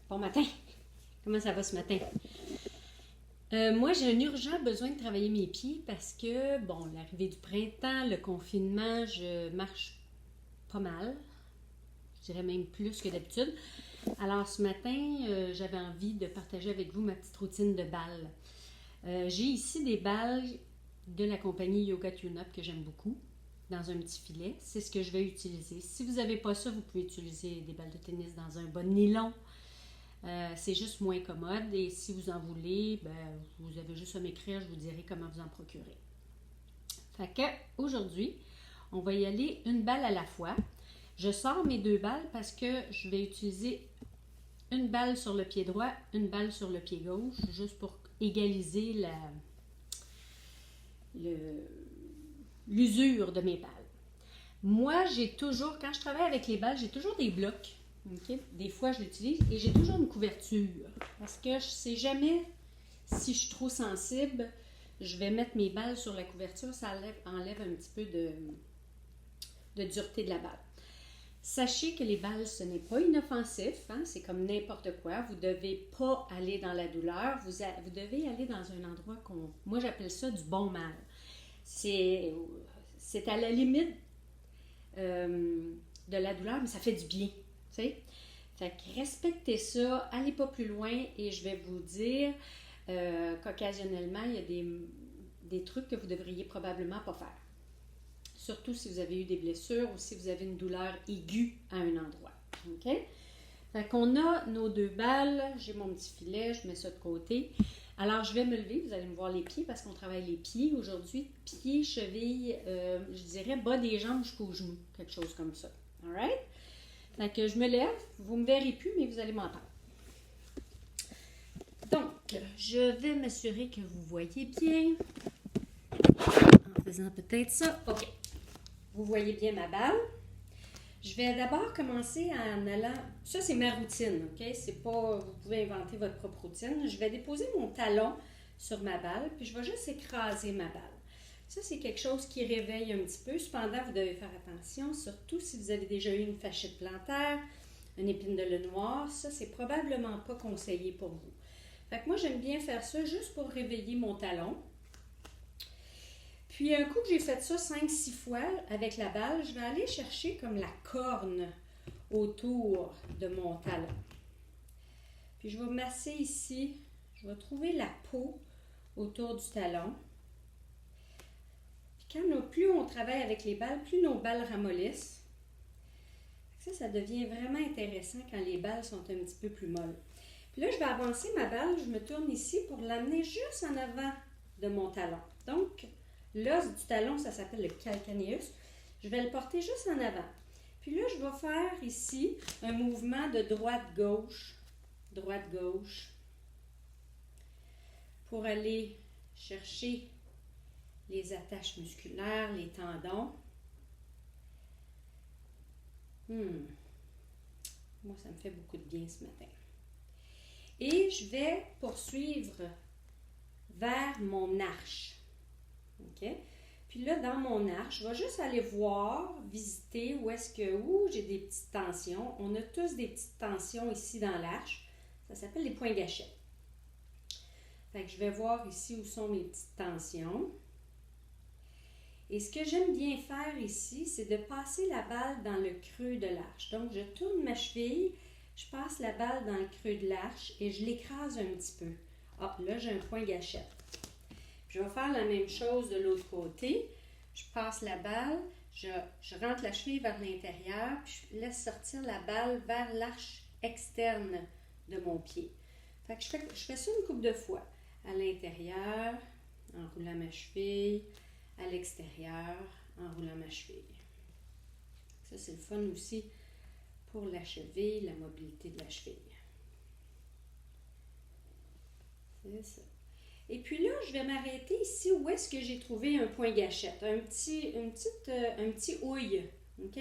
Bon matin. Comment ça va ce matin? Moi, j'ai un urgent besoin de travailler mes pieds parce que, bon, l'arrivée du printemps, le confinement, je marche pas mal. Je dirais même plus que d'habitude. Alors, ce matin, j'avais envie de partager avec vous ma petite routine de balles. J'ai ici des balles de la compagnie Yoga Tune-Up que j'aime beaucoup, dans un petit filet. C'est ce que je vais utiliser. Si vous n'avez pas ça, vous pouvez utiliser des balles de tennis dans un bon nylon. C'est juste moins commode et si vous en voulez, vous avez juste à m'écrire, je vous dirai comment vous en procurer. Fait que aujourd'hui, on va y aller une balle à la fois. Je sors mes deux balles parce que je vais utiliser une balle sur le pied droit, une balle sur le pied gauche, juste pour égaliser l'usure de mes balles. Moi, j'ai toujours, quand je travaille avec les balles, j'ai toujours des blocs. Okay? Des fois, je l'utilise et j'ai toujours une couverture parce que je ne sais jamais si je suis trop sensible. Je vais mettre mes balles sur la couverture, ça enlève un petit peu de dureté de la balle. Sachez que les balles, ce n'est pas inoffensif, hein? C'est comme n'importe quoi. Vous ne devez pas aller dans la douleur, vous devez aller dans un endroit moi j'appelle ça du bon mal. C'est à la limite de la douleur, mais ça fait du bien. Fait que respectez ça, allez pas plus loin et je vais vous dire qu'occasionnellement, il y a des trucs que vous devriez probablement pas faire. Surtout si vous avez eu des blessures ou si vous avez une douleur aiguë à un endroit. OK? Fait qu'on a nos deux balles, j'ai mon petit filet, je mets ça de côté. Alors, je vais me lever, vous allez me voir les pieds parce qu'on travaille les pieds aujourd'hui. Pieds, chevilles, je dirais bas des jambes jusqu'aux genoux, quelque chose comme ça. Alright? Fait que je me lève, vous ne me verrez plus, mais vous allez m'entendre. Donc, je vais m'assurer que vous voyez bien. En faisant peut-être ça. OK. Vous voyez bien ma balle. Je vais d'abord commencer en allant... Ça, c'est ma routine, OK? C'est pas... Vous pouvez inventer votre propre routine. Je vais déposer mon talon sur ma balle, puis je vais juste écraser ma balle. Ça, c'est quelque chose qui réveille un petit peu. Cependant, vous devez faire attention, surtout si vous avez déjà eu une fasciite plantaire, une épine de lait noire. Ça, c'est probablement pas conseillé pour vous. Fait que moi, j'aime bien faire ça juste pour réveiller mon talon. Puis, un coup que j'ai fait ça 5-6 fois avec la balle, je vais aller chercher comme la corne autour de mon talon. Puis, je vais masser ici. Je vais trouver la peau autour du talon. Plus on travaille avec les balles, plus nos balles ramollissent. Ça devient vraiment intéressant quand les balles sont un petit peu plus molles. Puis là, je vais avancer ma balle, je me tourne ici pour l'amener juste en avant de mon talon. Donc, l'os du talon, ça s'appelle le calcaneus. Je vais le porter juste en avant. Puis là, je vais faire ici un mouvement de droite-gauche, pour aller chercher les attaches musculaires, les tendons. Moi, ça me fait beaucoup de bien ce matin. Et je vais poursuivre vers mon arche. OK? Puis là, dans mon arche, je vais juste aller voir, visiter où j'ai des petites tensions. On a tous des petites tensions ici dans l'arche. Ça s'appelle les points gâchettes. Fait que je vais voir ici où sont mes petites tensions. Et ce que j'aime bien faire ici, c'est de passer la balle dans le creux de l'arche. Donc, je tourne ma cheville, je passe la balle dans le creux de l'arche et je l'écrase un petit peu. Ah, là, j'ai un point gâchette. Je vais faire la même chose de l'autre côté. Je passe la balle, je rentre la cheville vers l'intérieur, puis je laisse sortir la balle vers l'arche externe de mon pied. Fait que je fais ça une couple de fois. À l'intérieur, en roulant ma cheville, à l'extérieur, en roulant ma cheville. Ça, c'est le fun aussi pour la cheville, la mobilité de la cheville. C'est ça. Et puis là, je vais m'arrêter ici où est-ce que j'ai trouvé un point gâchette, un petit houille. OK?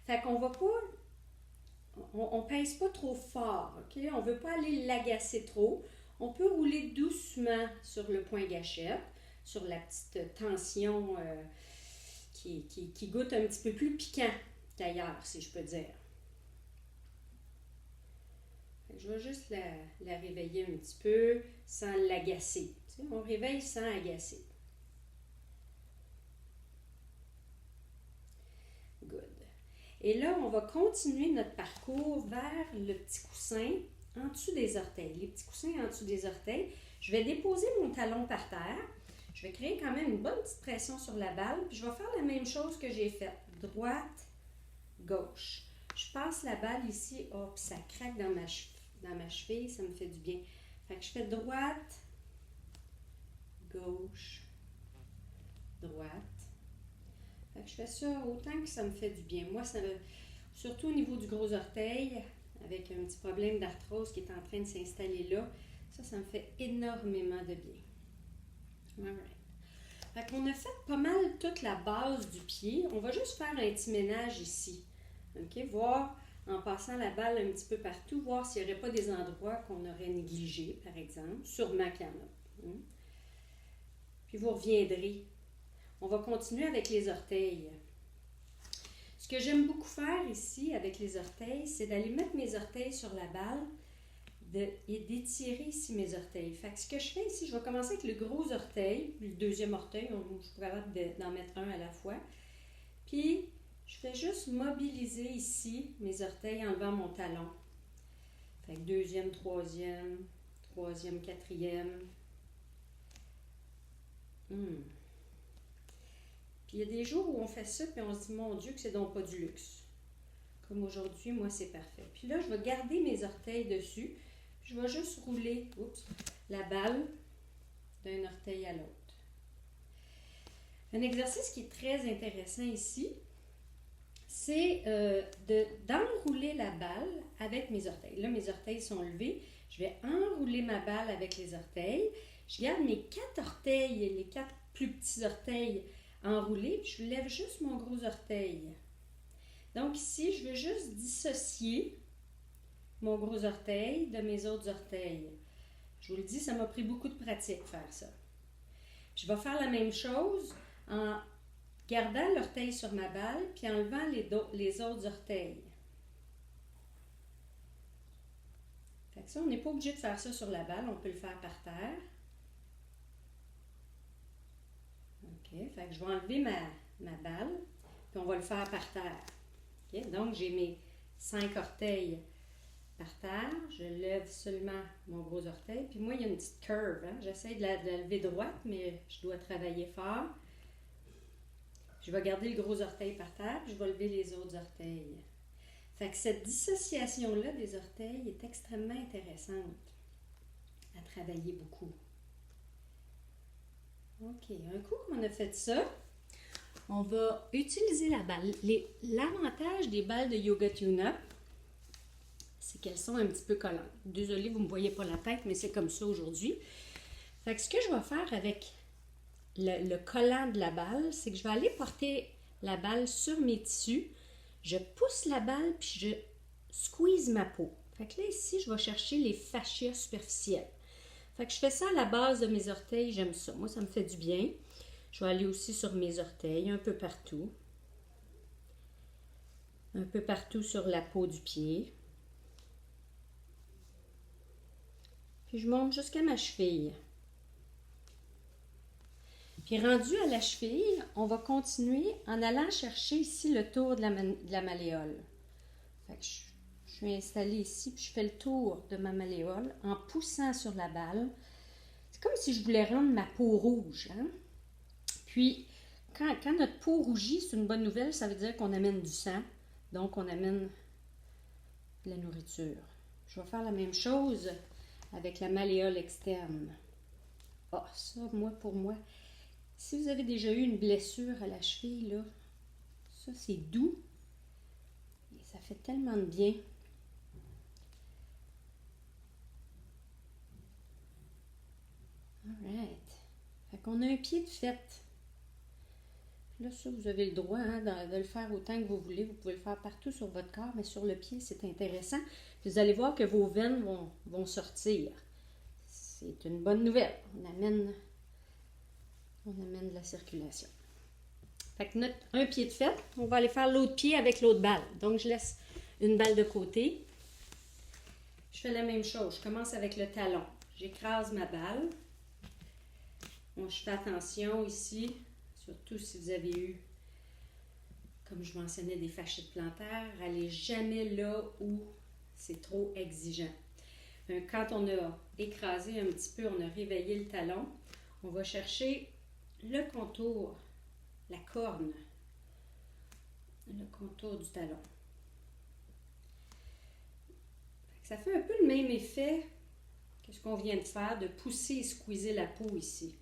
Fait qu'on va pas, on pèse pas trop fort. OK? On veut pas aller l'agacer trop. On peut rouler doucement sur le point gâchette, sur la petite tension qui goûte un petit peu plus piquant qu'ailleurs, si je peux dire. je vais juste la réveiller un petit peu sans l'agacer. Tu sais, on réveille sans agacer. Good. Et là, on va continuer notre parcours vers le petit coussin en dessous des orteils. Les petits coussins en dessous des orteils. Je vais déposer mon talon par terre. Je vais créer quand même une bonne petite pression sur la balle. Puis je vais faire la même chose que j'ai faite. Droite, gauche. Je passe la balle ici. Oh, puis ça craque dans ma cheville. Ça me fait du bien. Fait que je fais droite, gauche, droite. Fait que je fais ça autant que ça me fait du bien. Moi, surtout au niveau du gros orteil, avec un petit problème d'arthrose qui est en train de s'installer là, ça me fait énormément de bien. Alright. Fait qu'on a fait pas mal toute la base du pied. On va juste faire un petit ménage ici. OK? Voir, en passant la balle un petit peu partout, voir s'il n'y aurait pas des endroits qu'on aurait négligés, par exemple. Sûrement qu'il y en a. Puis vous reviendrez. On va continuer avec les orteils. Ce que j'aime beaucoup faire ici avec les orteils, c'est d'aller mettre mes orteils sur la balle et d'étirer ici mes orteils. Fait que ce que je fais ici, je vais commencer avec le gros orteil, le deuxième orteil, je suis capable d'en mettre un à la fois. Puis, je fais juste mobiliser ici mes orteils en levant mon talon. Fait que deuxième, troisième, quatrième. Puis il y a des jours où on fait ça, puis on se dit, mon Dieu, que c'est donc pas du luxe. Comme aujourd'hui, moi, c'est parfait. Puis là, je vais garder mes orteils dessus. Je vais juste rouler la balle d'un orteil à l'autre. Un exercice qui est très intéressant ici, c'est d'enrouler la balle avec mes orteils. Là, mes orteils sont levés. Je vais enrouler ma balle avec les orteils. Je garde mes 4 orteils, les 4 plus petits orteils enroulés, puis je lève juste mon gros orteil. Donc ici, je veux juste dissocier mon gros orteil de mes autres orteils. Je vous le dis, ça m'a pris beaucoup de pratique faire ça. Je vais faire la même chose en gardant l'orteil sur ma balle puis en levant les autres orteils. Fait que ça, on n'est pas obligé de faire ça sur la balle, on peut le faire par terre. OK, fait que je vais enlever ma balle puis on va le faire par terre. Okay? Donc, j'ai mes 5 orteils par terre. Je lève seulement mon gros orteil. Puis moi, il y a une petite curve. Hein? J'essaie de la lever droite, mais je dois travailler fort. Je vais garder le gros orteil par terre, puis je vais lever les autres orteils. Fait que cette dissociation-là des orteils est extrêmement intéressante à travailler beaucoup. OK, un coup qu'on a fait ça, on va utiliser la balle. L'avantage des balles de Yoga Tune-Up, c'est qu'elles sont un petit peu collantes. Désolée, vous ne me voyez pas la tête, mais c'est comme ça aujourd'hui. Fait que ce que je vais faire avec le collant de la balle, c'est que je vais aller porter la balle sur mes tissus. Je pousse la balle, puis je squeeze ma peau. Fait que là, ici, je vais chercher les fascias superficiels. Fait que je fais ça à la base de mes orteils, j'aime ça. Moi, ça me fait du bien. Je vais aller aussi sur mes orteils, un peu partout. Un peu partout sur la peau du pied. Puis je monte jusqu'à ma cheville. Puis rendu à la cheville, on va continuer en allant chercher ici le tour de la malléole. Fait que je suis installée ici, puis je fais le tour de ma malléole en poussant sur la balle. C'est comme si je voulais rendre ma peau rouge. Hein? Puis, quand notre peau rougit, c'est une bonne nouvelle, ça veut dire qu'on amène du sang, donc on amène de la nourriture. Je vais faire la même chose avec la malléole externe. Ah, ça, pour moi, si vous avez déjà eu une blessure à la cheville, là, ça c'est doux et ça fait tellement de bien. Alright. Fait qu'on a un pied de fête. Là, ça, vous avez le droit de le faire autant que vous voulez. Vous pouvez le faire partout sur votre corps, mais sur le pied, c'est intéressant. Puis vous allez voir que vos veines vont sortir. C'est une bonne nouvelle. On amène de la circulation. Fait que un pied de fête, on va aller faire l'autre pied avec l'autre balle. Donc, je laisse une balle de côté. je fais la même chose. Je commence avec le talon. J'écrase ma balle. Bon, je fais attention ici, surtout si vous avez eu, comme je mentionnais, des fasciites plantaires, allez jamais là où c'est trop exigeant. Quand on a écrasé un petit peu, on a réveillé le talon, on va chercher le contour, la corne, le contour du talon. Ça fait un peu le même effet que ce qu'on vient de faire, de pousser et squeezer la peau ici.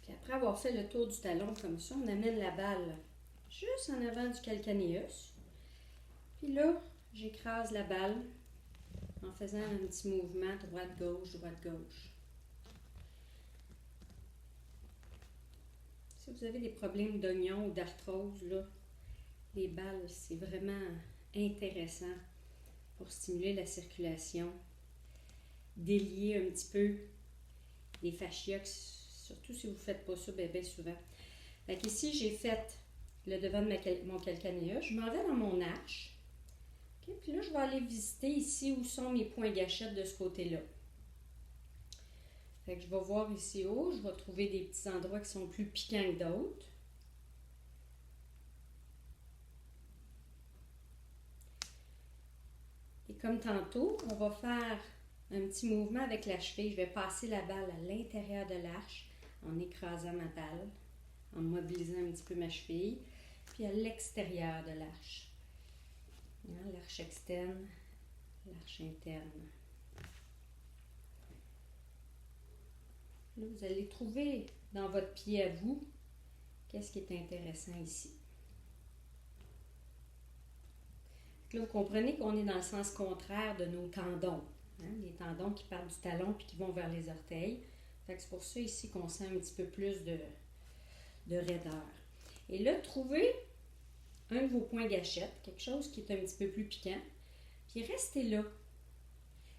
Puis après avoir fait le tour du talon comme ça, on amène la balle juste en avant du calcanéus. Puis là, j'écrase la balle en faisant un petit mouvement droite-gauche, droite-gauche. Si vous avez des problèmes d'oignon ou d'arthrose, là, les balles, c'est vraiment intéressant pour stimuler la circulation, délier un petit peu les fascias, surtout si vous ne faites pas ça bien souvent. Fait qu'ici, j'ai fait le devant de mon calcanéus. Je m'en vais dans mon arche. Okay? Puis là, je vais aller visiter ici où sont mes points gâchettes de ce côté-là. Fait que je vais voir ici haut, je vais trouver des petits endroits qui sont plus piquants que d'autres. Et comme tantôt, on va faire un petit mouvement avec la cheville. Je vais passer la balle à l'intérieur de l'arche en écrasant ma balle, en mobilisant un petit peu ma cheville, puis à l'extérieur de l'arche. L'arche externe, l'arche interne. Là, vous allez trouver dans votre pied à vous qu'est-ce qui est intéressant ici. Là, vous comprenez qu'on est dans le sens contraire de nos tendons. Les tendons qui partent du talon puis qui vont vers les orteils. C'est pour ça ici qu'on sent un petit peu plus de raideur. Et là, trouvez un de vos points gâchettes, quelque chose qui est un petit peu plus piquant, puis restez là,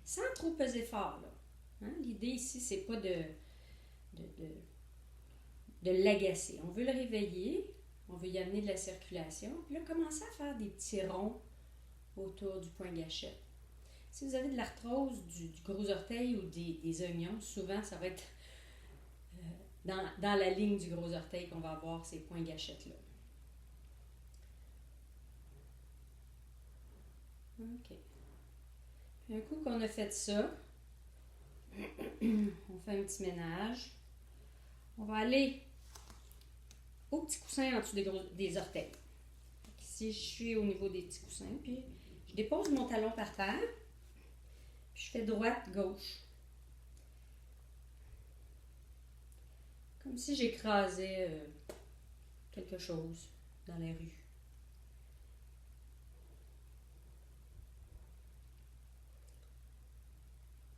sans trop peser fort. L'idée ici, c'est pas de l'agacer. On veut le réveiller, on veut y amener de la circulation, puis là, commencez à faire des petits ronds autour du point gâchette. Si vous avez de l'arthrose du gros orteil ou des oignons, souvent ça va être dans la ligne du gros orteil qu'on va avoir ces points gâchettes-là. OK. Puis un coup qu'on a fait ça, on fait un petit ménage. On va aller au petit coussin en dessous des orteils. Ici, je suis au niveau des petits coussins, puis je dépose mon talon par terre, puis je fais droite-gauche. Comme si j'écrasais quelque chose dans la rue.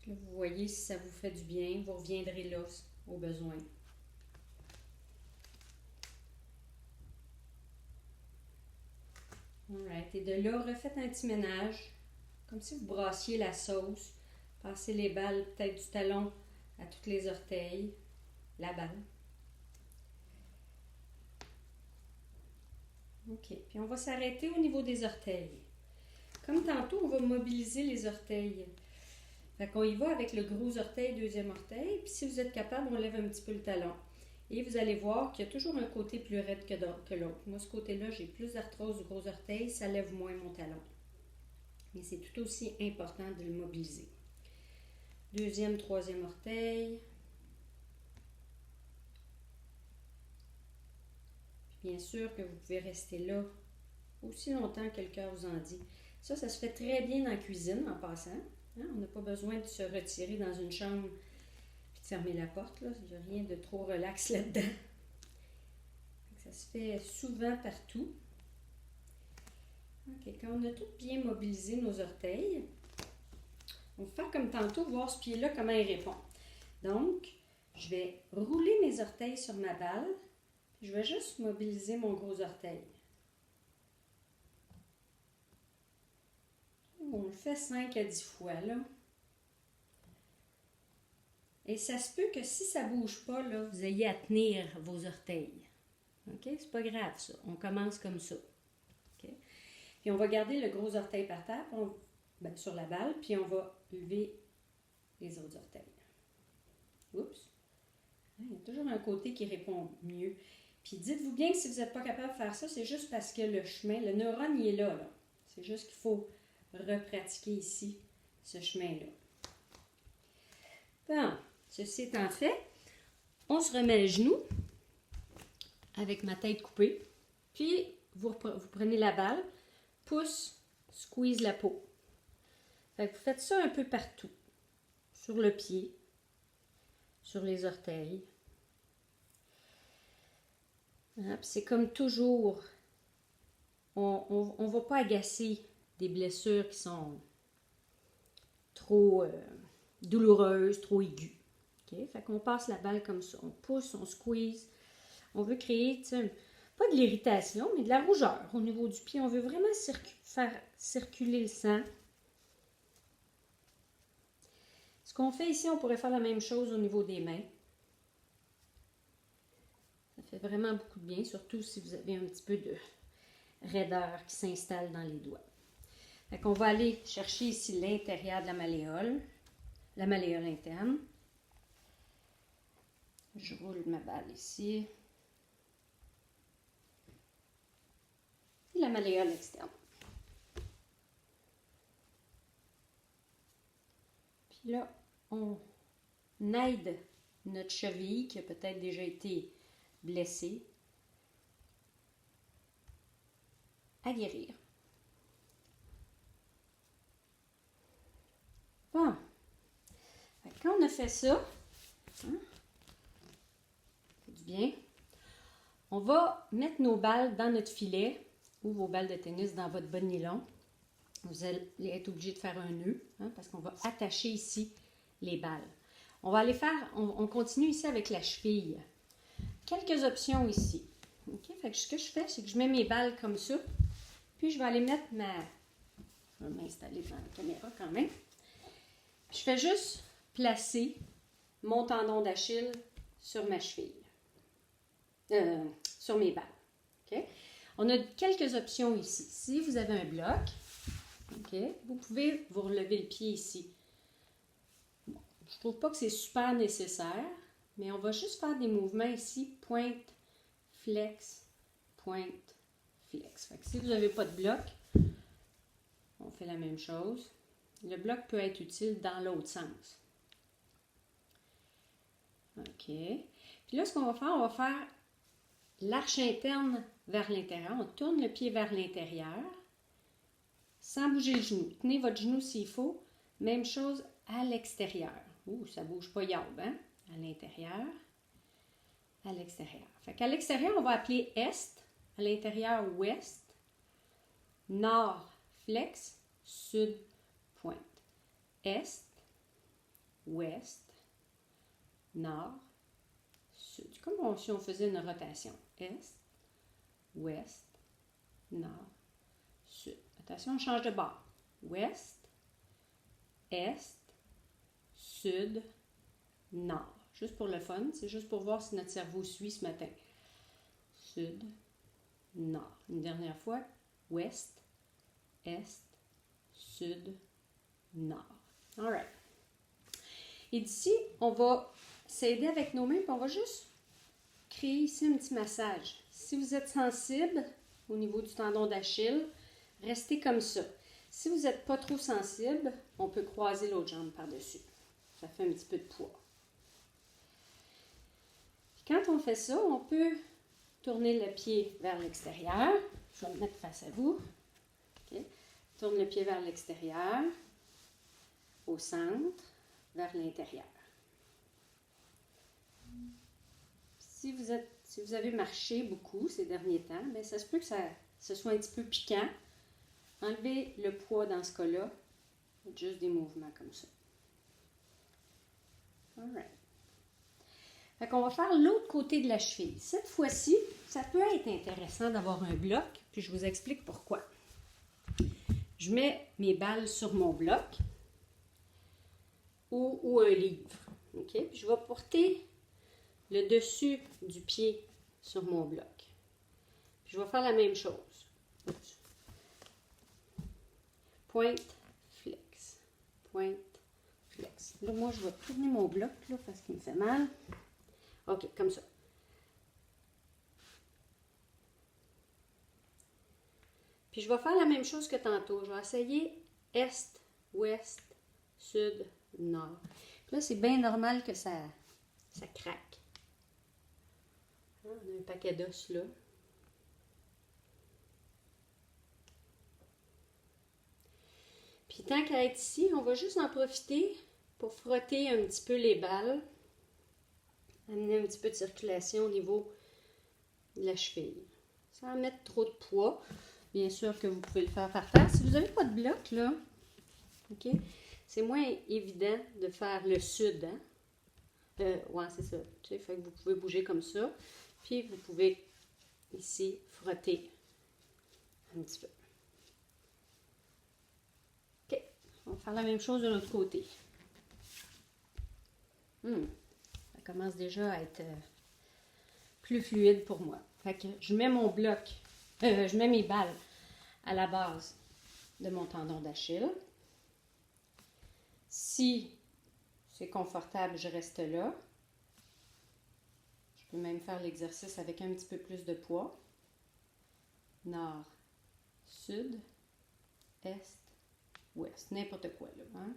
Là, vous voyez si ça vous fait du bien, vous reviendrez là au besoin. Alright. Et de là, refaites un petit ménage, comme si vous brassiez la sauce. Passez les balles peut-être du talon à tous les orteils, la balle. OK. Puis on va s'arrêter au niveau des orteils. Comme tantôt, on va mobiliser les orteils. Fait qu'on y va avec le gros orteil, deuxième orteil. Puis si vous êtes capable, on lève un petit peu le talon. Et vous allez voir qu'il y a toujours un côté plus raide que l'autre. Moi, ce côté-là, j'ai plus d'arthrose du gros orteil, ça lève moins mon talon. Mais c'est tout aussi important de le mobiliser. Deuxième, troisième orteil. Bien sûr que vous pouvez rester là aussi longtemps que le cœur vous en dit. Ça se fait très bien dans la cuisine en passant. On n'a pas besoin de se retirer dans une chambre et de fermer la porte. Il n'y a rien de trop relax là-dedans. Ça se fait souvent partout. OK, quand on a tout bien mobilisé nos orteils, on va faire comme tantôt, voir ce pied-là, comment il répond. Donc, je vais rouler mes orteils sur ma balle. Je vais juste mobiliser mon gros orteil. On le fait 5 à 10 fois, là. Et ça se peut que si ça ne bouge pas, là, vous ayez à tenir vos orteils. OK? C'est pas grave, ça. On commence comme ça. OK? Puis on va garder le gros orteil par terre, sur la balle, puis on va lever les autres orteils. Oups! Il y a toujours un côté qui répond mieux. Puis dites-vous bien que si vous n'êtes pas capable de faire ça, c'est juste parce que le chemin, le neurone, il est là. C'est juste qu'il faut repratiquer ici ce chemin-là. Bon, ceci étant fait, on se remet à genoux avec ma tête coupée. Puis, vous prenez la balle, pouce, squeeze la peau. Fait que vous faites ça un peu partout. Sur le pied, sur les orteils. Hein, c'est comme toujours, on ne va pas agacer des blessures qui sont trop douloureuses, trop aiguës. Okay? Fait qu'on passe la balle comme ça. On pousse, on squeeze. On veut créer, pas de l'irritation, mais de la rougeur au niveau du pied. On veut vraiment faire circuler le sang. Ce qu'on fait ici, on pourrait faire la même chose au niveau des mains. Ça fait vraiment beaucoup de bien, surtout si vous avez un petit peu de raideur qui s'installe dans les doigts. Fait qu'on va aller chercher ici l'intérieur de la malléole interne. Je roule ma balle ici. Et la malléole externe. Puis là, on aide notre cheville qui a peut-être déjà été blessée à guérir. Bon. Quand on a fait ça, hein, du bien, on va mettre nos balles dans notre filet ou vos balles de tennis dans votre bas de nylon. Vous allez être obligé de faire un nœud hein, parce qu'on va attacher ici les balles. On va aller faire, on continue ici avec la cheville. Quelques options ici. Okay? Fait que ce que je fais, c'est que je mets mes balles comme ça, puis je vais aller mettre je vais m'installer dans la caméra quand même. Je fais juste placer mon tendon d'Achille sur ma cheville, sur mes balles. Okay? On a quelques options ici. Si vous avez un bloc, okay, vous pouvez vous relever le pied ici. Bon, je ne trouve pas que c'est super nécessaire, mais on va juste faire des mouvements ici, pointe, flex, pointe, flex. Fait que si vous n'avez pas de bloc, on fait la même chose. Le bloc peut être utile dans l'autre sens. OK. Puis là, ce qu'on va faire, on va faire l'arche interne vers l'intérieur. On tourne le pied vers l'intérieur sans bouger le genou. Tenez votre genou s'il faut. Même chose à l'extérieur. Ouh, ça ne bouge pas yaube, hein? À l'intérieur, à l'extérieur. Fait qu'à l'extérieur, on va appeler est, à l'intérieur ouest, nord flex, sud pointe. Est, ouest, nord, sud. Comme si on faisait une rotation. Est, ouest, nord, sud. Attention, on change de bord. Ouest, est, sud, nord. Juste pour le fun, c'est juste pour voir si notre cerveau suit ce matin. Sud, nord. Une dernière fois. Ouest, est, sud, nord. All right. Et d'ici, on va s'aider avec nos mains, puis on va juste créer ici un petit massage. Si vous êtes sensible au niveau du tendon d'Achille, restez comme ça. Si vous n'êtes pas trop sensible, on peut croiser l'autre jambe par-dessus. Ça fait un petit peu de poids. Quand on fait ça, on peut tourner le pied vers l'extérieur. Je vais me mettre face à vous. Okay. Tourne le pied vers l'extérieur, au centre, vers l'intérieur. Si vous avez marché beaucoup ces derniers temps, bien, ça se peut que ce soit un petit peu piquant. Enlevez le poids dans ce cas-là. Faites juste des mouvements comme ça. All right. Fait qu'on va faire l'autre côté de la cheville. Cette fois-ci, ça peut être intéressant d'avoir un bloc, puis je vous explique pourquoi. Je mets mes balles sur mon bloc ou un livre. Okay? Puis je vais porter le dessus du pied sur mon bloc. Puis je vais faire la même chose. Oups. pointe, flex, pointe, flex. Là, moi, je vais tourner mon bloc, là, parce qu'il me fait mal. OK, comme ça. Puis, je vais faire la même chose que tantôt. Je vais essayer est, ouest, sud, nord. Puis là, c'est bien normal que ça craque. On a un paquet d'os là. Puis tant qu'à être ici, on va juste en profiter pour frotter un petit peu les balles. Amener un petit peu de circulation au niveau de la cheville. Sans mettre trop de poids. Bien sûr que vous pouvez le faire par terre. Si vous n'avez pas de bloc, là, OK, c'est moins évident de faire le sud, hein? Ouais, c'est ça. Tu sais, fait que vous pouvez bouger comme ça. Puis vous pouvez ici frotter un petit peu. OK. On va faire la même chose de l'autre côté. Ça commence déjà à être plus fluide pour moi. Fait que je mets mon bloc, je mets mes balles à la base de mon tendon d'Achille. Si c'est confortable, je reste là. Je peux même faire l'exercice avec un petit peu plus de poids. Nord, sud, est, ouest. N'importe quoi, là. Hein?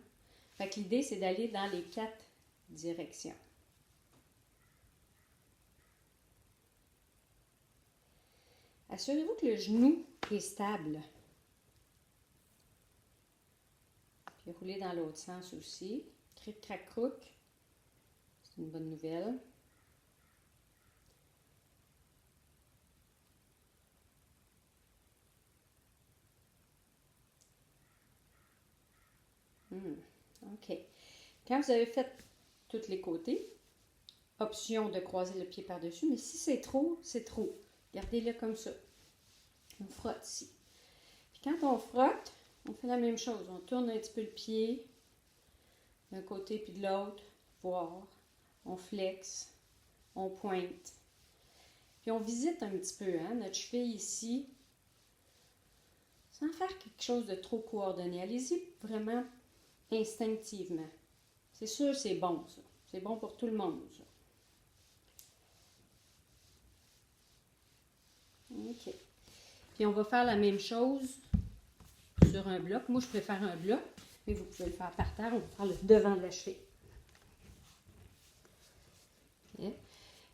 Fait que l'idée, c'est d'aller dans les 4 directions. Assurez-vous que le genou est stable. Puis roulez dans l'autre sens aussi. Cric, crac, croc. C'est une bonne nouvelle. OK. Quand vous avez fait tous les côtés, option de croiser le pied par-dessus, mais si c'est trop, c'est trop. Gardez-le comme ça. On frotte ici. Puis quand on frotte, on fait la même chose. On tourne un petit peu le pied d'un côté puis de l'autre, voir. On flexe, on pointe. Puis on visite un petit peu notre cheville ici, sans faire quelque chose de trop coordonné. Allez-y vraiment instinctivement. C'est sûr, c'est bon, ça. C'est bon pour tout le monde, ça. OK. Puis on va faire la même chose sur un bloc. Moi, je préfère un bloc, mais vous pouvez le faire par terre. On va faire le devant de la cheville. Okay.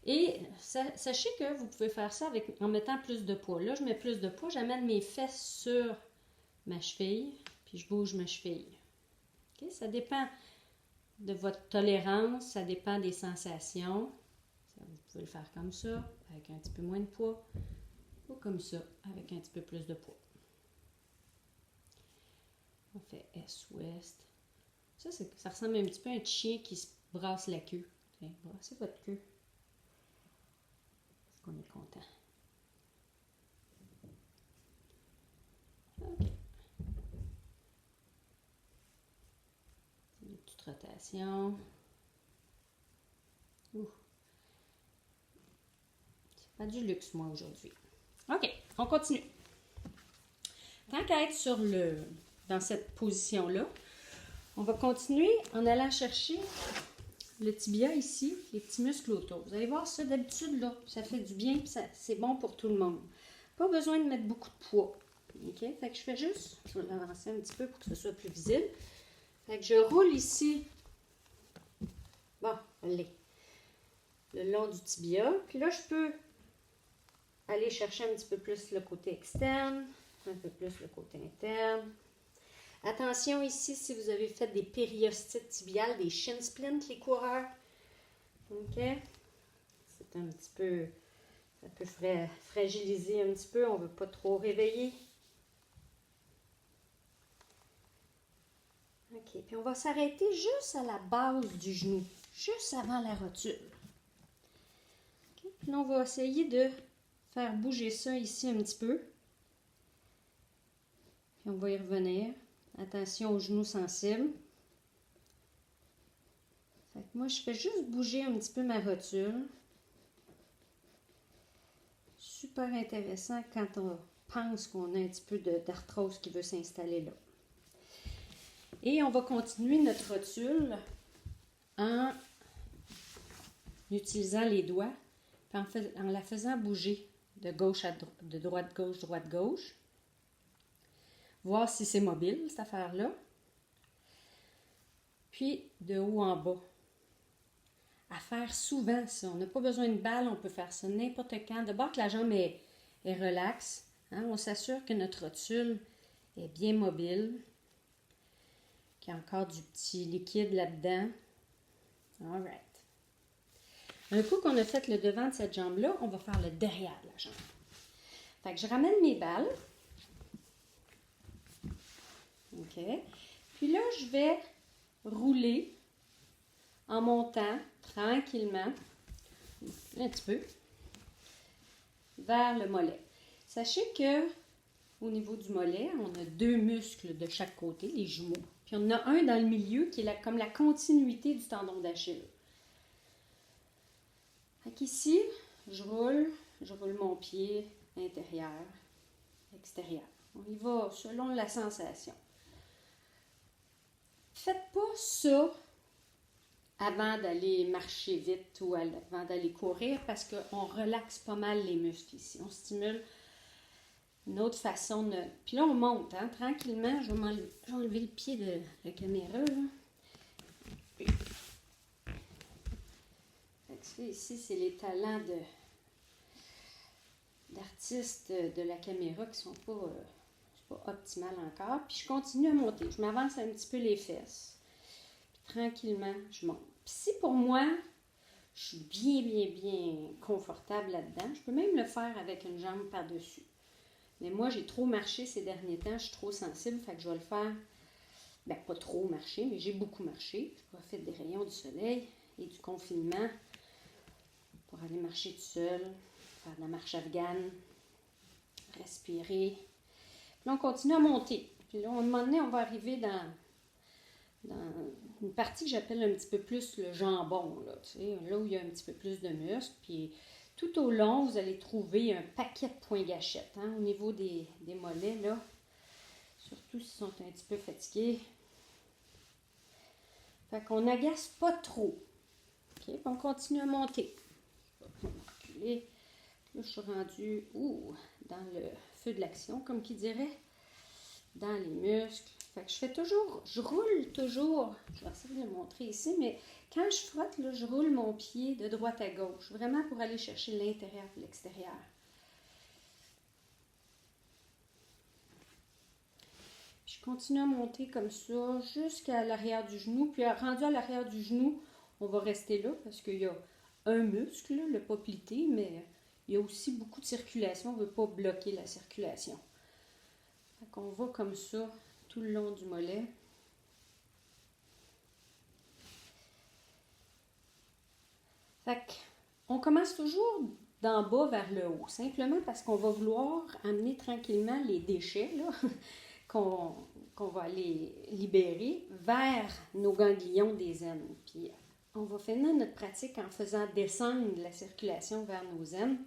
Et sachez que vous pouvez faire ça en mettant plus de poids. Là, je mets plus de poids. J'amène mes fesses sur ma cheville, puis je bouge ma cheville. Okay? Ça dépend de votre tolérance, ça dépend des sensations. Vous pouvez le faire comme ça, avec un petit peu moins de poids, ou comme ça, avec un petit peu plus de poids. On fait est-ouest. Ça ressemble un petit peu à un chien qui se brasse la queue. Tiens, brassez votre queue. Est-ce qu'on est content? OK. Une petite rotation. C'est pas du luxe, moi, aujourd'hui. OK, on continue. Tant qu'à être dans cette position-là, on va continuer en allant chercher le tibia ici, les petits muscles autour. Vous allez voir ça, d'habitude, là, ça fait du bien, c'est bon pour tout le monde. Pas besoin de mettre beaucoup de poids. OK? Fait que je fais juste, je vais l'avancer un petit peu pour que ce soit plus visible. Fait que je roule ici, bon, allez, le long du tibia. Puis là, je peux aller chercher un petit peu plus le côté externe, un peu plus le côté interne. Attention ici, si vous avez fait des périostites tibiales, des shin splints, les coureurs. OK? C'est un petit peu, ça peut fragiliser un petit peu, on ne veut pas trop réveiller. OK, puis on va s'arrêter juste à la base du genou, juste avant la rotule. OK? Puis là, on va essayer de faire bouger ça ici un petit peu. Puis on va y revenir. Attention aux genoux sensibles. Fait que moi, je fais juste bouger un petit peu ma rotule. Super intéressant quand on pense qu'on a un petit peu d'arthrose qui veut s'installer là. Et on va continuer notre rotule en utilisant les doigts, en la faisant bouger de gauche à de droite, gauche. Voir si c'est mobile, cette affaire-là. Puis de haut en bas. À faire souvent ça. On n'a pas besoin de balle, on peut faire ça n'importe quand. D'abord que la jambe est relaxe. Hein? On s'assure que notre rotule est bien mobile. Qu'il y a encore du petit liquide là-dedans. All right. Un coup qu'on a fait le devant de cette jambe-là, on va faire le derrière de la jambe. Fait que je ramène mes balles. OK. Puis là, je vais rouler en montant tranquillement, un petit peu, vers le mollet. Sachez que au niveau du mollet, on a 2 muscles de chaque côté, les jumeaux. Puis on en a un dans le milieu qui est comme la continuité du tendon d'Achille. Fait qu'ici, je roule mon pied intérieur, extérieur. On y va selon la sensation. Faites pas ça avant d'aller marcher vite ou avant d'aller courir parce qu'on relaxe pas mal les muscles ici. On stimule une autre façon de... Puis là, on monte, hein, tranquillement. Je vais enlever le pied de la caméra. Là. Ici, c'est les talents d'artistes de la caméra qui sont pas optimales encore. Puis je continue à monter. Je m'avance un petit peu les fesses. Puis tranquillement, je monte. Puis si pour moi, je suis bien confortable là-dedans, je peux même le faire avec une jambe par-dessus. Mais moi, j'ai trop marché ces derniers temps, je suis trop sensible, fait que je vais le faire, pas trop marcher, mais j'ai beaucoup marché. Je profite des rayons du soleil et du confinement pour aller marcher tout seul, faire de la marche afghane, respirer. Puis là, on continue à monter. Puis là, à un moment donné, on va arriver dans une partie que j'appelle un petit peu plus le jambon, là où il y a un petit peu plus de muscles. Puis tout au long, vous allez trouver un paquet de points gâchettes, hein, au niveau des mollets, là. Surtout s'ils sont un petit peu fatigués. Fait qu'on n'agace pas trop. OK? Puis on continue à monter. On va reculer. Là, je suis rendue dans le feu de l'action, comme qui dirait, dans les muscles. Fait que je roule toujours, je vais essayer de le montrer ici, mais quand je frotte, là, je roule mon pied de droite à gauche, vraiment pour aller chercher l'intérieur et l'extérieur. Je continue à monter comme ça jusqu'à l'arrière du genou, puis rendu à l'arrière du genou, on va rester là parce qu'il y a un muscle, là, le poplité, mais il y a aussi beaucoup de circulation, on ne veut pas bloquer la circulation. Fait qu'on va comme ça tout le long du mollet. Fait qu'on commence toujours d'en bas vers le haut, simplement parce qu'on va vouloir amener tranquillement les déchets là, qu'on va aller libérer vers nos ganglions des aines. Puis on va finir notre pratique en faisant descendre la circulation vers nos aines.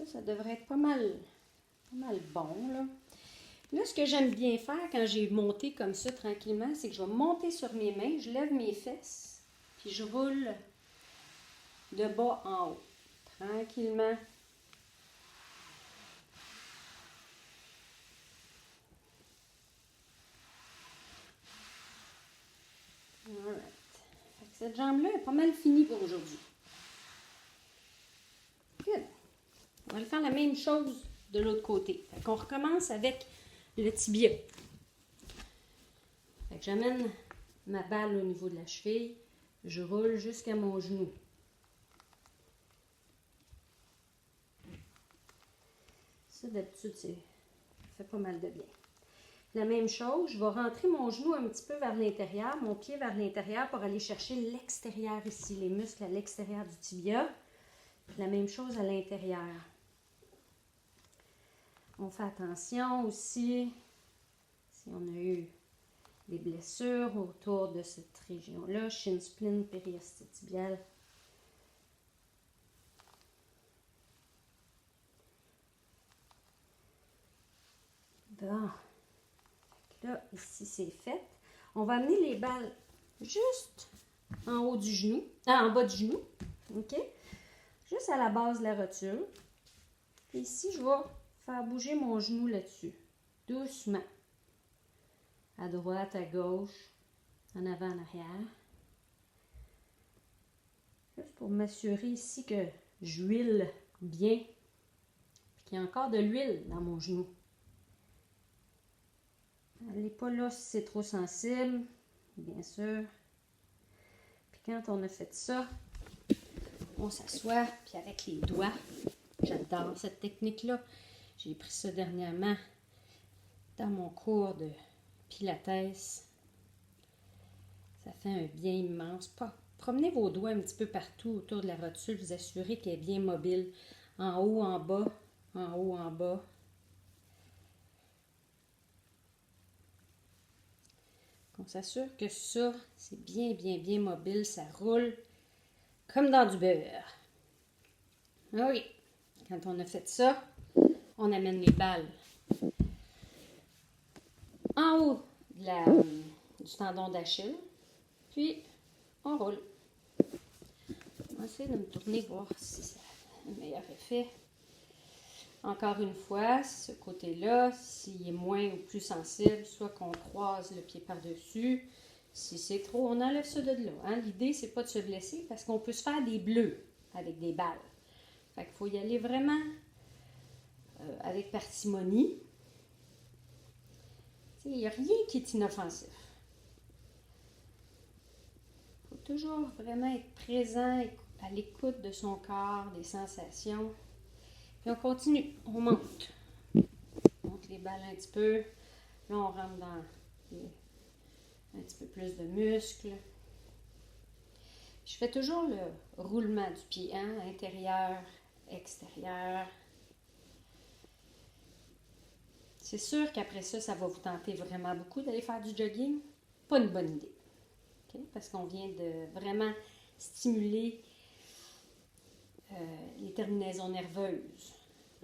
Ça devrait être pas mal bon, là. Là, ce que j'aime bien faire quand j'ai monté comme ça tranquillement, c'est que je vais monter sur mes mains, je lève mes fesses, puis je roule de bas en haut, tranquillement. Alright. Cette jambe-là est pas mal finie pour aujourd'hui. Good. On va faire la même chose de l'autre côté. Fait qu'on recommence avec le tibia. Fait que j'amène ma balle au niveau de la cheville. Je roule jusqu'à mon genou. Ça, d'habitude, ça fait pas mal de bien. La même chose, je vais rentrer mon genou un petit peu vers l'intérieur, mon pied vers l'intérieur pour aller chercher l'extérieur ici, les muscles à l'extérieur du tibia. La même chose à l'intérieur. On fait attention aussi si on a eu des blessures autour de cette région-là, shin splint, périostite tibiale. Bon. Là, ici, c'est fait. On va amener les balles juste en haut du genou, en bas du genou, OK? Juste à la base de la rotule. Puis ici, je vais faire bouger mon genou là-dessus, doucement. À droite, à gauche, en avant, en arrière. Juste pour m'assurer ici que j'huile bien, puis qu'il y a encore de l'huile dans mon genou. Allez pas là si c'est trop sensible, bien sûr. Puis quand on a fait ça, on s'assoit, puis avec les doigts, j'adore cette technique-là. J'ai pris ça dernièrement dans mon cours de Pilates. Ça fait un bien immense. Promenez vos doigts un petit peu partout autour de la rotule, vous assurez qu'elle est bien mobile. En haut, en bas, en haut, en bas. On s'assure que ça, c'est bien, bien, bien mobile. Ça roule comme dans du beurre. Ah oui, quand on a fait ça, on amène les balles en haut du tendon d'Achille, puis on roule. On va essayer de me tourner, voir si ça a un meilleur effet. Encore une fois, ce côté-là, s'il est moins ou plus sensible, soit qu'on croise le pied par-dessus. Si c'est trop, on enlève ça de là. Hein? L'idée, c'est pas de se blesser parce qu'on peut se faire des bleus avec des balles. Fait qu'il faut y aller vraiment avec parcimonie. Il n'y a rien qui est inoffensif. Il faut toujours vraiment être présent à l'écoute de son corps, des sensations. Puis on continue, on monte. On monte les balles un petit peu. Là, on rentre dans un petit peu plus de muscles. Je fais toujours le roulement du pied, hein? Intérieur, extérieur. C'est sûr qu'après ça, ça va vous tenter vraiment beaucoup d'aller faire du jogging. Pas une bonne idée. Okay? Parce qu'on vient de vraiment stimuler les terminaisons nerveuses.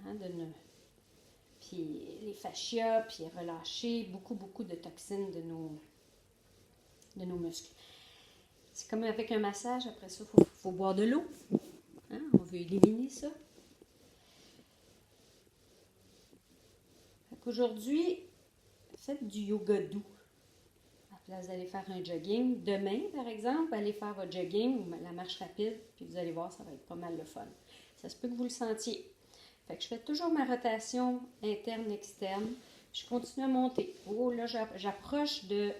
Hein, puis les fascias, puis relâcher beaucoup de toxines de nos muscles. C'est comme avec un massage, après ça, il faut boire de l'eau. Hein, on veut éliminer ça. Aujourd'hui, faites du yoga doux. À la place d'aller faire un jogging. Demain, par exemple, allez faire votre jogging ou la marche rapide, puis vous allez voir, ça va être pas mal le fun. Ça se peut que vous le sentiez. Fait que je fais toujours ma rotation interne-externe. Je continue à monter. Oh, là, j'approche de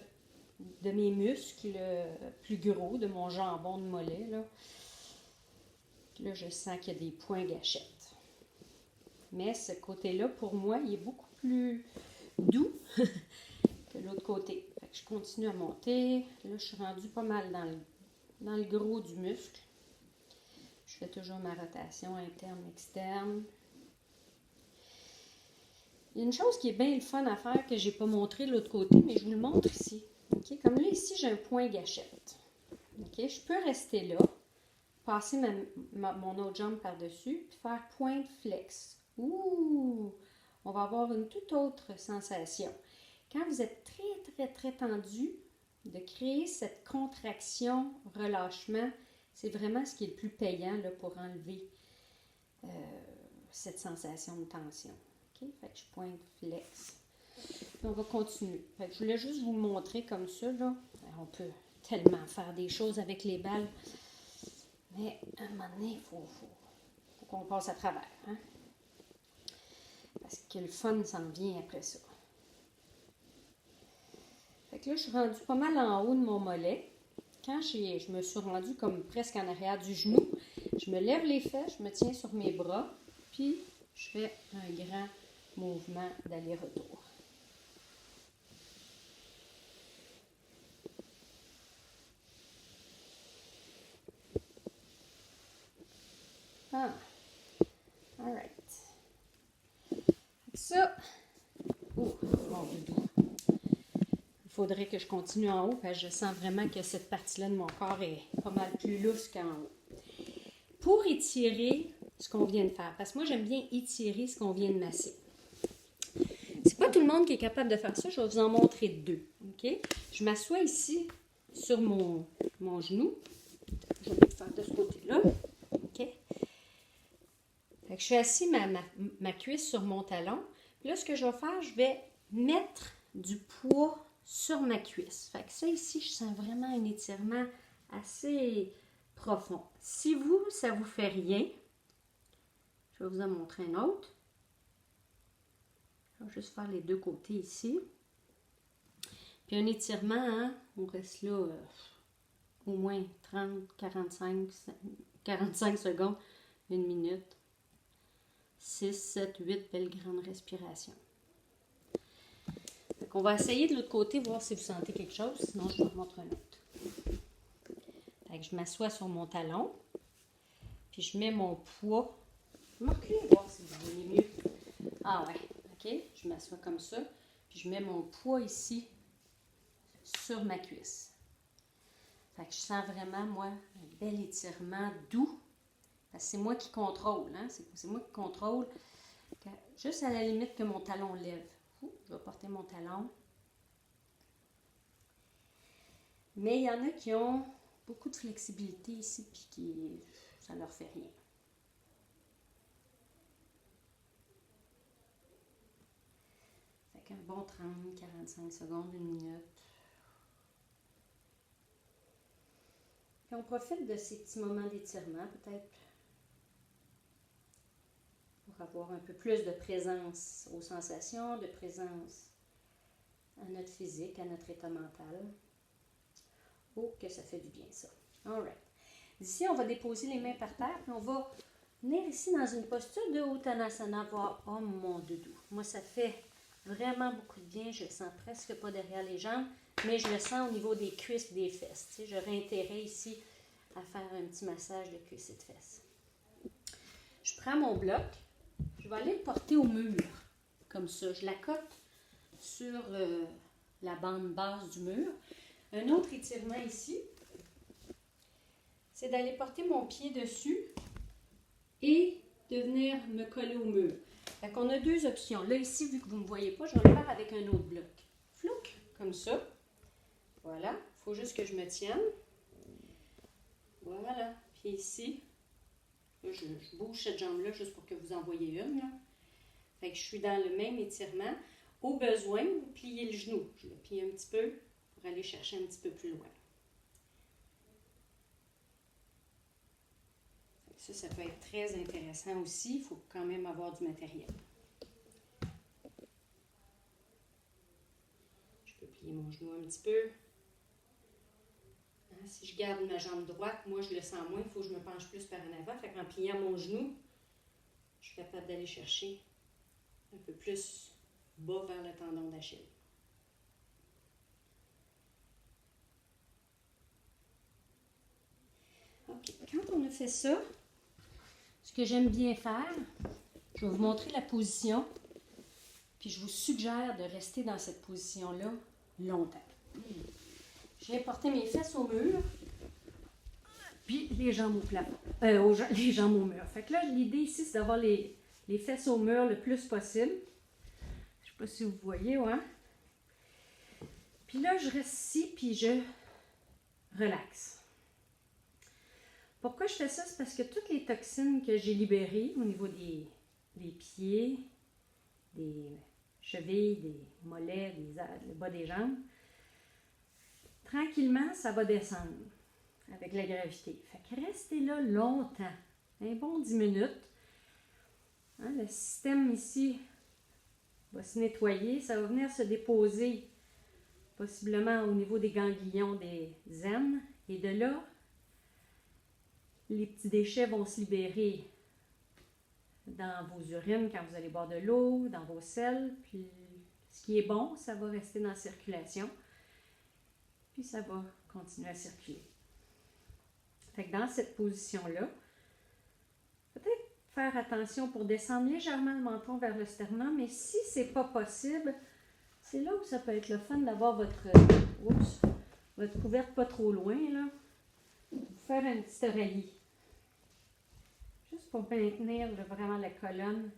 mes muscles plus gros, de mon jambon de mollet. Là, je sens qu'il y a des points gâchettes. Mais ce côté-là, pour moi, il est beaucoup plus doux que l'autre côté. Fait que je continue à monter. Là, je suis rendue pas mal dans le gros du muscle. Je fais toujours ma rotation interne-externe. Il y a une chose qui est bien le fun à faire que je n'ai pas montré de l'autre côté, mais je vous le montre ici. Okay? Comme là, ici, j'ai un point gâchette. Okay? Je peux rester là, passer mon autre jambe par-dessus, puis faire point flex. Ouh! On va avoir une toute autre sensation. Quand vous êtes très tendu, de créer cette contraction, relâchement, c'est vraiment ce qui est le plus payant là, pour enlever cette sensation de tension. Okay? Fait que je pointe flex. Puis on va continuer. Fait que je voulais juste vous le montrer comme ça. Là. On peut tellement faire des choses avec les balles. Mais à un moment donné, il faut qu'on passe à travers. Hein? Parce que le fun s'en vient après ça. Fait que là, je suis rendue pas mal en haut de mon mollet. Quand je me suis rendue comme presque en arrière du genou, je me lève les fesses, je me tiens sur mes bras, puis je fais un grand mouvement d'aller-retour. Ah, all right. Ça, oh, mon bébé. Il faudrait que je continue en haut parce que je sens vraiment que cette partie-là de mon corps est pas mal plus lousse qu'en haut. Pour étirer ce qu'on vient de faire, parce que moi j'aime bien étirer ce qu'on vient de masser. C'est pas tout le de monde qui est capable de faire ça. Je vais vous en montrer deux. OK? Je m'assois ici sur mon genou. Je vais le faire de ce côté-là. OK? Fait que je suis assis ma cuisse sur mon talon. Puis là, ce que je vais faire, je vais mettre du poids sur ma cuisse. Fait que ça ici, je sens vraiment un étirement assez profond. Si ça vous fait rien, je vais vous en montrer un autre. Je vais juste faire les deux côtés ici. Puis un étirement, hein, on reste là au moins 30, 45 secondes, une minute. 6, 7, 8 belles grandes respirations. Donc on va essayer de l'autre côté, voir si vous sentez quelque chose. Sinon, je vous montre un autre. Fait que je m'assois sur mon talon. Puis je mets mon poids. Je vais reculer, voir si vous voyez mieux. Ah ouais, ok. Je m'assois comme ça. Puis je mets mon poids ici sur ma cuisse. Fait que je sens vraiment, moi, un bel étirement doux. Parce que c'est moi qui contrôle, hein? C'est moi qui contrôle. Juste à la limite que mon talon lève. Je vais porter mon talon. Mais il y en a qui ont beaucoup de flexibilité ici, puis ça leur fait rien. Fait qu'un bon 30, 45 secondes, une minute. Puis on profite de ces petits moments d'étirement, peut-être pour avoir un peu plus de présence aux sensations, de présence à notre physique, à notre état mental. Oh, que ça fait du bien, ça. All right. D'ici, on va déposer les mains par terre, puis on va venir ici dans une posture de Uttanasana, voir, oh mon doudou. Moi, ça fait vraiment beaucoup de bien. Je le sens presque pas derrière les jambes, mais je le sens au niveau des cuisses et des fesses. Tu sais, j'aurais intérêt ici à faire un petit massage de cuisses et de fesses. Je prends mon bloc, je vais aller le porter au mur, comme ça. Je l'accote sur la bande basse du mur. Un autre étirement ici, c'est d'aller porter mon pied dessus et de venir me coller au mur. Fait qu'on a deux options. Là, ici, vu que vous ne me voyez pas, je vais le faire avec un autre bloc. Flouc, comme ça. Voilà. Il faut juste que je me tienne. Voilà. Puis ici, là, je bouge cette jambe-là juste pour que vous en voyez une. Là. Fait que je suis dans le même étirement. Au besoin, vous pliez le genou. Je le plie un petit peu pour aller chercher un petit peu plus loin. Ça peut être très intéressant aussi. Il faut quand même avoir du matériel. Je peux plier mon genou un petit peu. Hein, si je garde ma jambe droite, moi je le sens moins. Il faut que je me penche plus par en avant. Fait qu'en pliant mon genou, je suis capable d'aller chercher un peu plus bas vers le tendon d'Achille. OK. Quand on a fait ça, ce que j'aime bien faire, je vais vous montrer la position, puis je vous suggère de rester dans cette position-là longtemps. Je vais porter mes fesses au mur, puis les jambes au plafond, les jambes au mur. Fait que là, l'idée ici, c'est d'avoir les fesses au mur le plus possible. Je ne sais pas si vous voyez, ouais. Puis là, je reste ici, puis je relaxe. Pourquoi je fais ça? C'est parce que toutes les toxines que j'ai libérées au niveau des pieds, des chevilles, des mollets, le bas des jambes, tranquillement, ça va descendre avec la gravité. Fait que restez là longtemps, un bon 10 minutes. Hein, le système ici va se nettoyer, ça va venir se déposer possiblement au niveau des ganglions des aines. Et de là, les petits déchets vont se libérer dans vos urines quand vous allez boire de l'eau, dans vos selles. Puis ce qui est bon, ça va rester dans la circulation. Puis ça va continuer à circuler. Fait que dans cette position-là, peut-être faire attention pour descendre légèrement le menton vers le sternum, mais si ce n'est pas possible, c'est là où ça peut être le fun d'avoir votre couverte pas trop loin, là. Faire un petit oreiller. Juste pour maintenir vraiment la colonne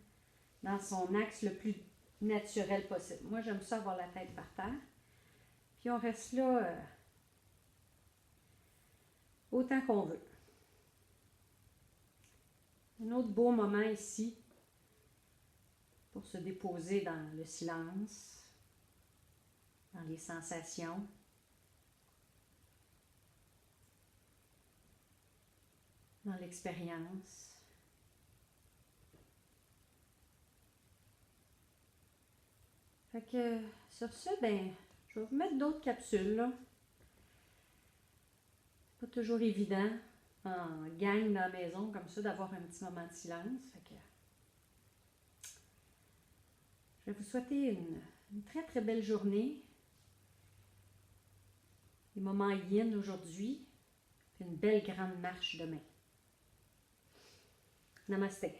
dans son axe le plus naturel possible. Moi, j'aime ça avoir la tête par terre. Puis on reste là autant qu'on veut. Un autre beau moment ici pour se déposer dans le silence, dans les sensations. Dans l'expérience. Fait que sur ça, ben, je vais vous mettre d'autres capsules, là. C'est pas toujours évident en gang dans la maison comme ça d'avoir un petit moment de silence. Fait que je vais vous souhaiter une très très belle journée. Des moments yin aujourd'hui, puis une belle grande marche demain. Namaste.